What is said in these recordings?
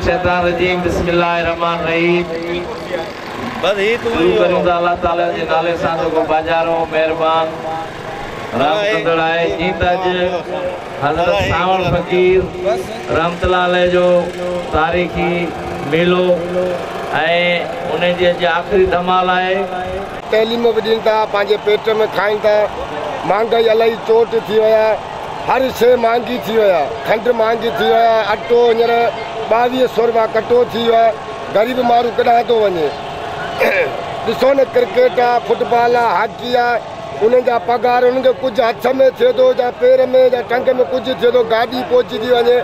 शैतान रजीम बिस्मिल्लाहिर्रहमानिर्रहीम। बस ही तू शुरू करूं ता अल्लाह ताला जे नाले सां को बाजारो मेहरबान रहमतुल्लाह आए जीत अज हज़रत सावण फकीर रहमतुल्लाह अलैह जो तारीखी मेलो ऐं उन जे आखिरी धमाल आहे। तैलीम बि ॾियनि था, पंहिंजे पेट में खाइनि था। महांगाई इलाही चोट थी विया, हर शइ महांगी थी विया, खंडु महांगी थी विया, अटो हींअर 2200 रुपया कटो थी वियो आहे। ग़रीब माण्हू केॾांहुं थो वञे। ॾिसो न, क्रिकेट आहे, फुटबॉल आहे, हॉकी आहे, उन्हनि जा पघार उनखे कुझु हथ में थिए थो या पेर में या टंग में कुझु थिए थो, गाॾी पहुची थी वञे,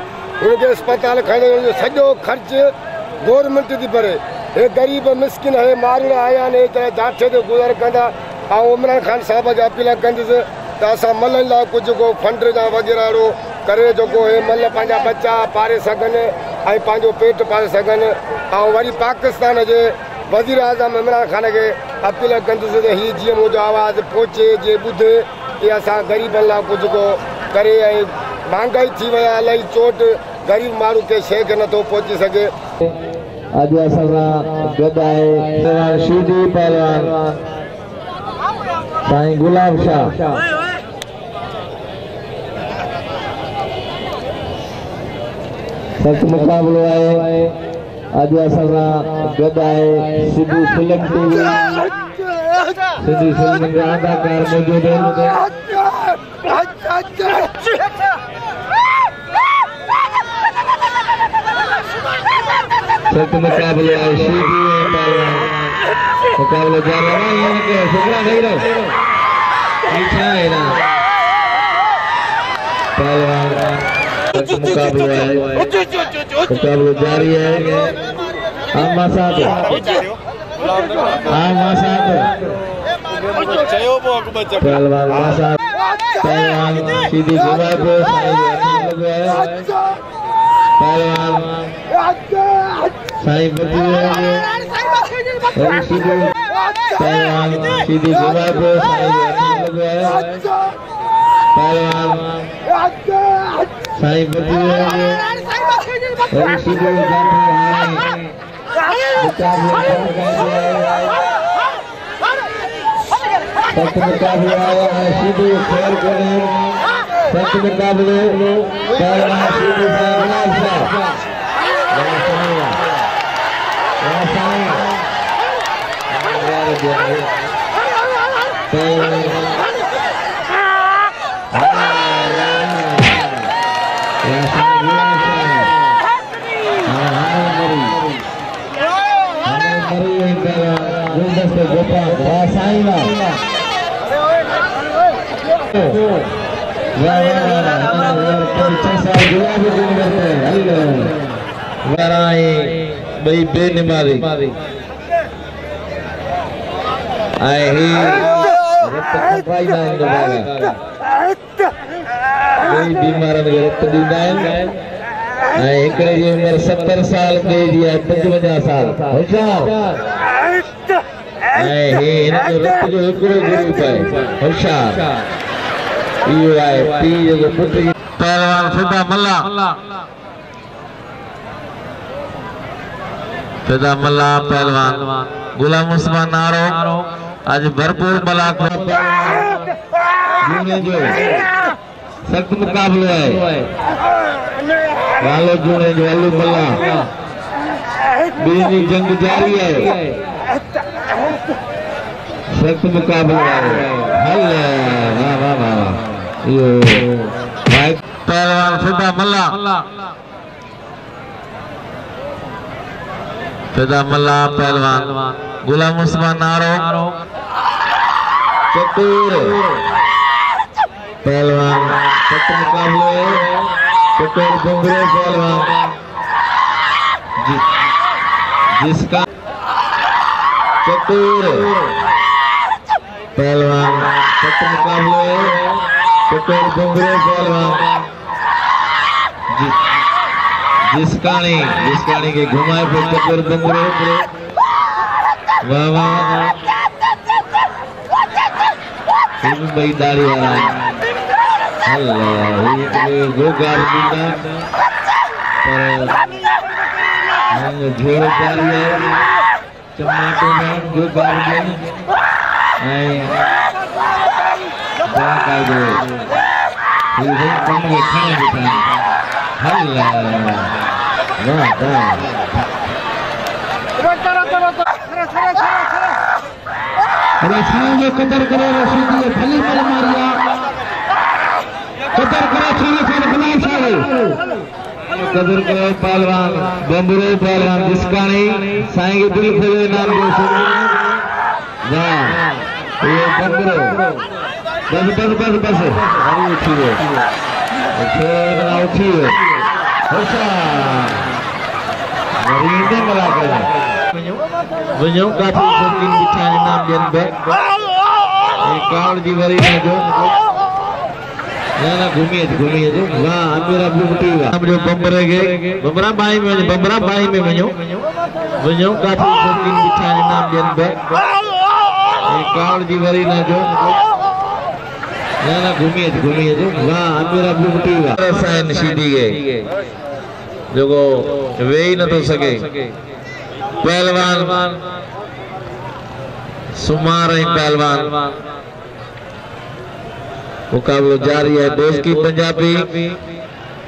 उनखे अस्पताल खणी वञे, सॼो ख़र्चु गवर्नमेंट थी भरे। हे ग़रीब मिस्किन हे माण्हू आया आहिनि, जांच ते गुज़ार कंदा। ऐं इमरान खान साहिब खे अपील कंदुसि त असां मलनि लाइ कुझु को फंड जा वग़ैरह अहिड़ो करे जेको हे मल पंहिंजा बच्चा पारे सघनि ऐं पंहिंजो पेट पारे सघनि। ऐं वरी पाकिस्तान जे वज़ीर आज़म इमरान खान खे अपील कंदुसि त हीअ जीअं मुंहिंजो आवाज़ु पहुचे, जीअं ॿुधे, इहा असां ग़रीबनि लाइ कुझु को करे। ऐं महांगाई थी वई आहे, इलाही चोट, ग़रीब माण्हू के शइ खे नथो पहुची सघे। अॼु असां सां गॾु आहे शिवजी पहलवान साईं गुलाब शाह। सच मुक़ाबिलो आहे। अॼु असां सां गॾु आहे Sindhi film TV, Sindhi film जा अदाकार मौजूद आहिनि। सच मुक़ाबिलो आहे शिवजी पहलवान। मुक़ाबिलो जारी आहे। इनके सुगरा नहीं रहो पीछे है ना पहलवान। सच मुक़ाबिलो है, मुक़ाबिलो जारी है। आमा साहब पहलवान मासा पहलवान सीधी घुमा पे पहलवान साईं बची पहलवान सीधी घुमा पे पहलवान साईं बची सीधी सच मुक़ाबिलो है। सीधी खेल करें सच मुक़ाबिलो पहलवान सीधी बई बेनिमारी आए ही रक्त खपाई ना इंदो कोई बीमारन के रक्त दींदा आहिनि। ऐं हिकिड़े जी उमिरि 70 साल, ॿिए जी आहे 55 साल। होशियार ऐं हिन जो रत जो हिकिड़ो ग्रुप आहे होशियार। इहो आहे पीउ जो पुटु पहलवान फिदा मल्ला। फिदा मल्ला पहलवान गुलाम उस्मान नारो आज भरपूर बलाक जो सख्त मुकाबलो है। वालो जूने जो अल्लू मल्ला बीनी जंग जारी है। सख्त मुकाबलो है। वाह वाह वाह। यो पहलवान फिदा मल्ला फिदा मल्ला पहलवान गुलाम उस्मान नारो चतुर पहलवान। सख्त मुकाबलो है। चतुर बुंगरे पहलवान जिसका चतुर पहलवान। सख्त मुकाबलो है। चतुर बुंगरे पहलवान जिसकानी के घुमाए पे चतुर बुंगरे। वाह वाह भाई दाढ़ी वाला अल्लाह ये गोगार बिंदा पर झोड़ो जारी है टमाटो में जो गार्डन बाकायदो ये कम में खाने दिखाने हल्ला वाह वाह रसायन कदर करे रशीदी भली मल मारिया कदर करे छाने छाने बनाए छाने कदर करे पहलवान बंबरो पहलवान जिसकानी साईं के दिल खोले नाम जो सुन वाह ये बंबरो बस बस बस बस अरे उठिए उठिए होशा मरींदे मला करे वञो काफी शौकीन बिठा नाम ॾियनि पिया कावड़ जी वरी न जो ना घूमी अचो वाह मेरा बुटी वाह जो बंबरे के बंबरा बाई में वञो काफी शौकीन बिठा नाम ॾियनि पिया कावड़ जी वरी न जो ना घूमी अचो वाह मेरा बुटी वाह रसायन सीधी के जेको वेही नथो सके पहलवान सुमार पहलवान मुकाबलो जारी है दोस्त की पंजाबी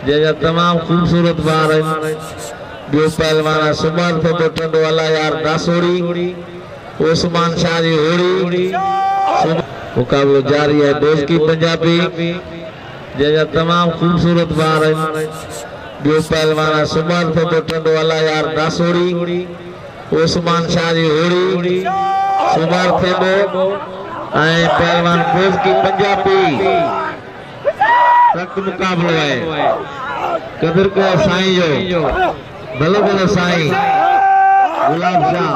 जैसा तमाम खूबसूरत बार है जो पहलवान सुमार थे तो टंडो वाला यार दासोड़ी ओस्मान शाह जी होड़ी मुकाबलो जारी है दोस्त की पंजाबी जैसा तमाम खूबसूरत बार है जो पहलवान सुमार थे तो टंडो वाला यार दासोड़ी ओस्मान शाह जी होड़ी सुमार थे पहलवान दोस्त की पंजाबी सख्त मुकाबलो है कदर को साईं जो भलो भलो साईं गुलाब शाह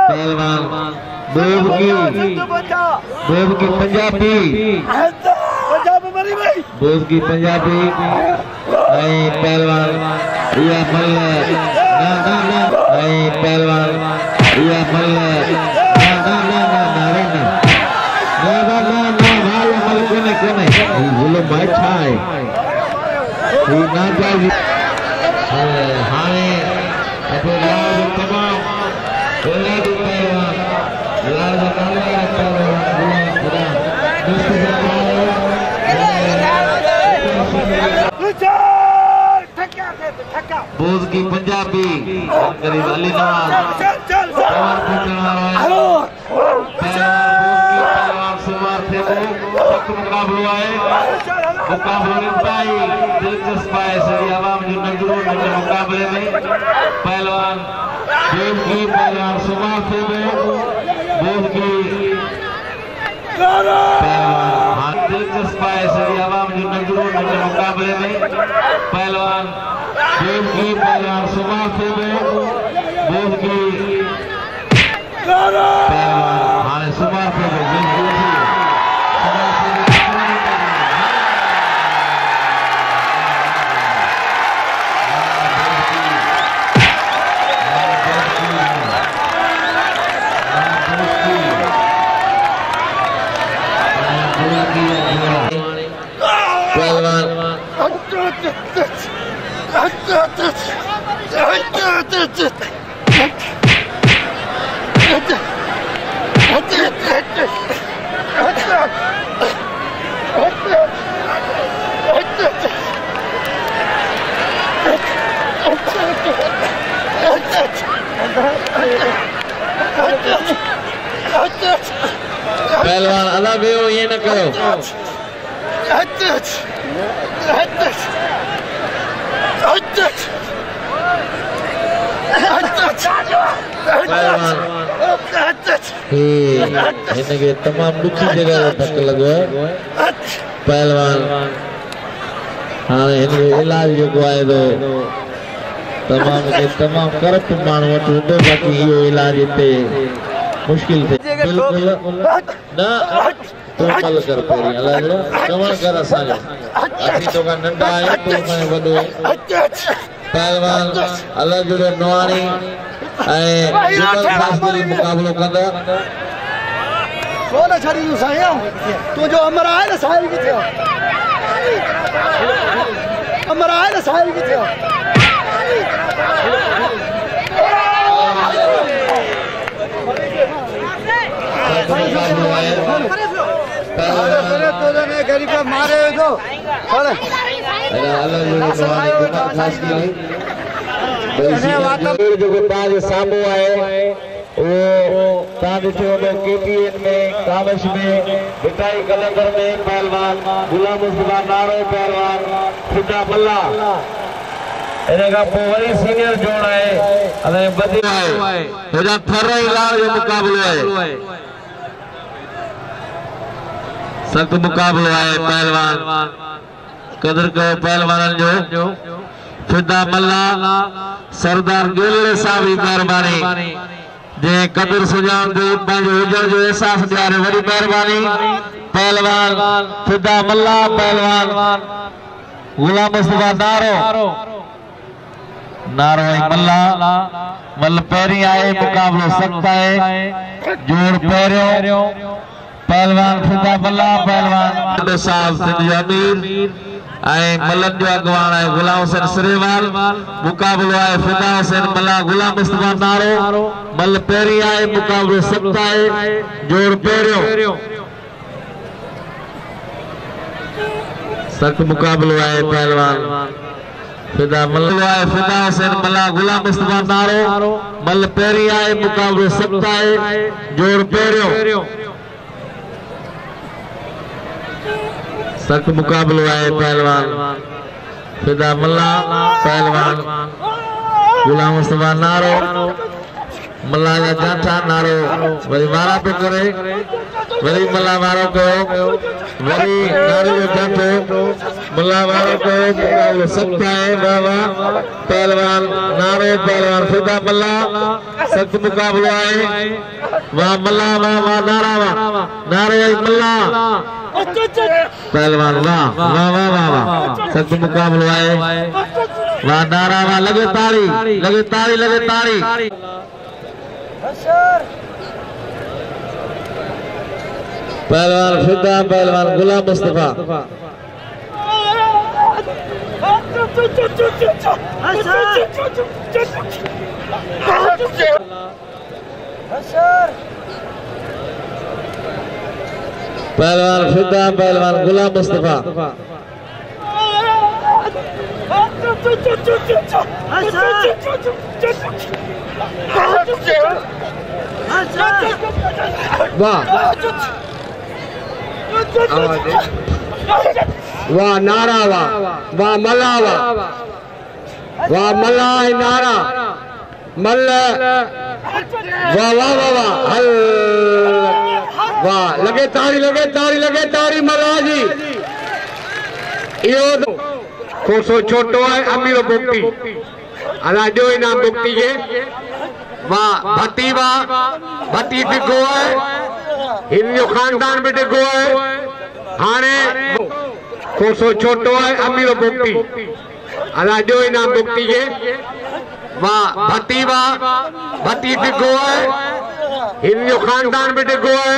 पहलवान दोब की पंजाबी दोस्त की पंजाबी पहलवान या मल्ल पहलवान या मल्ल कोने बोलो भाई छाए ये ना जाए हाय अपने लाल तमाम बोला दो पहलवान लाल नाला पहलवान बुला दोस्त बोझ की पंजाबी गरीब अली नवाज मुकाबलो है मुकाबलो इंतहाई दिलचस्प है सभी आवाम जो नजरों नजर मुकाबले में पहलवान बोझ की पहलवान सुमार थे बोझ की पहलवान दिलचस्प है सभी आवाम जो नजरों नजर मुकाबले में पहलवान बोझ की पहलवान सुमार थे बोझ की पहलवान सुमार थे पहलवान अल्लाह बेओ ये न करो इनके तमाम दुखी जगह धक लगो है पहलवान हाँ इनके इलाज जो आए तो तमाम करप्ट मानव वटि बाक़ी इहो इलाज हिते मुश्किल थे बिल्कुल ना तो मल कर पेरी अल्लाह चवण कर असांजो असीं तो का नंढा आहियूं तो में वॾो पहलवान अल्लाह जुड़ो नवाणी ऐं जुगल फासली मुकाबलो कंदा सोना छड़ी तू साईं तू जो अमर आहे न साईं किथे अमर आहे न साईं किथे गरीब मारे तो साम्हूं आहे वो KTN में कामश में मिठाई कलंदर में पहलवान गुलाम मुस्तफा नारो पहलवान खुदा मल्ला इनका वरी सीनियर जोड़ है अने बदी है हेजा थर इलाज जो मुकाबलो है सख्त मुकाबलो है पहलवान कदर करो पहलवान जो खुदा मल्ला सरदार गिल साहब की मेहरबानी जे कदर सुजान दे हुजर जो एहसास ॾियारे वॾी मेहरबानी पहलवान खुदा मल्ला पहलवान गुलाम मुस्तफा नारो मल्ला मल पहिरीं आहे मुकाबलो सख्त आहे जोड़ पहिरियों पहलवान खुदा मल्ला पहलवान साहब सिंध जो अमीर आए मलन जो अगवान है गुलाम हुसैन सिरेवाल मुकाबलो है फिदा हुसैन मल्ला गुलाम मुस्तफा नारो मल पहिरीं आहे मुकाबलो सख्त आहे जोड़ पहिरियों सख्त मुकाबलो है पहलवान फिदा मल्ला है फिदा हुसैन मल्ला गुलाम मुस्तफा नारो मल पहिरीं आहे मुकाबलो सख्त आहे जोड़ पहिरियों सख्त मुकाबलो है पहलवान फिदा मल्ला पहलवान गुलाम मुस्तफा नारो मल्ला जा जाठा नारो वरी मारा पे करे वरी मल्ला मारो कयो वरी नारो जो जाठो मल्ला मारो कयो मुकाबलो सख्त है बाबा पहलवान नारो पहलवान फिदा मल्ला सख्त मुकाबलो है वाह मल्ला वाह नारा वाह नारो मल्ला पहलवान वाह वाह वाह वाह वाह सख्त मुकाबलो है वाह नारा वाह लगे ताड़ी पहलवान फिदा पहलवान गुलाम मुस्तफा पहलवान फिदा पहलवान गुलाम मुस्तफा वाह नारा वाह मल्ला वाह मल्ला नारा मल्ल वाह वाह वाह वाह हल वाह लगे ताड़ी मल्ला जी यो कोसो छोटो है अमीर बुक्ति अला जो इनाम बुक्ति के वाह भट्टी डिगो है हिंदू खानदान भी डिगो है हाने कोसो छोटो है अमीर बुक्ति अला जो इनाम बुक्ति के वाह भट्टी डिगो है हिंदू खानदान भी डिगो है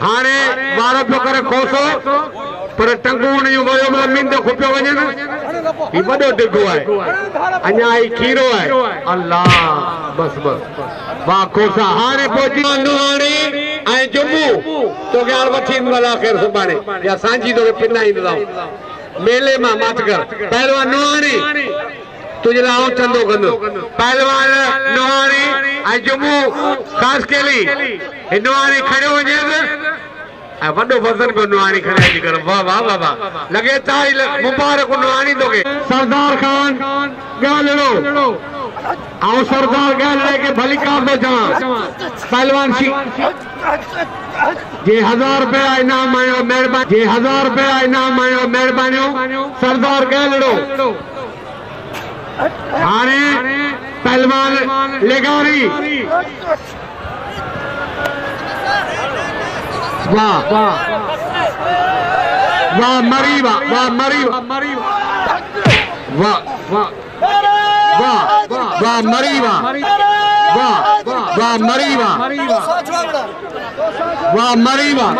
हाने बारो पियो करे कोसो पर टंगू नहीं वयो मिंद खुपियो वने ई बड़ो डिगो है अन्या ही खीरो है अल्लाह बस वाह कोसा हाने पहुंची नोहाणी ऐं जम्मू तो के वठी वाला खैर सुबाने या सांझी तो पिना इंदा मेले में मत कर पहलवान नोहाणी तुझे लाओ चंदो कंदो पहलवान नोहाणी ऐं जम्मू खास केली नोहाणी खड़ो वने वडो वजन को नुआनी खड़े जी कर वाह वाह वाह लगे ताई मुबारक नुआनी दोगे सरदार खान गालड़ो आओ सरदार गालड़े के भली का दो जहां पहलवान सिंह जे 1000 रुपया इनाम आयो मेहरबानी जे 1000 रुपया इनाम आयो मेहरबानी सरदार गालड़ो हाने पहलवान लेगारी वाह मरीवा वाह मरीवा वाह मरीवा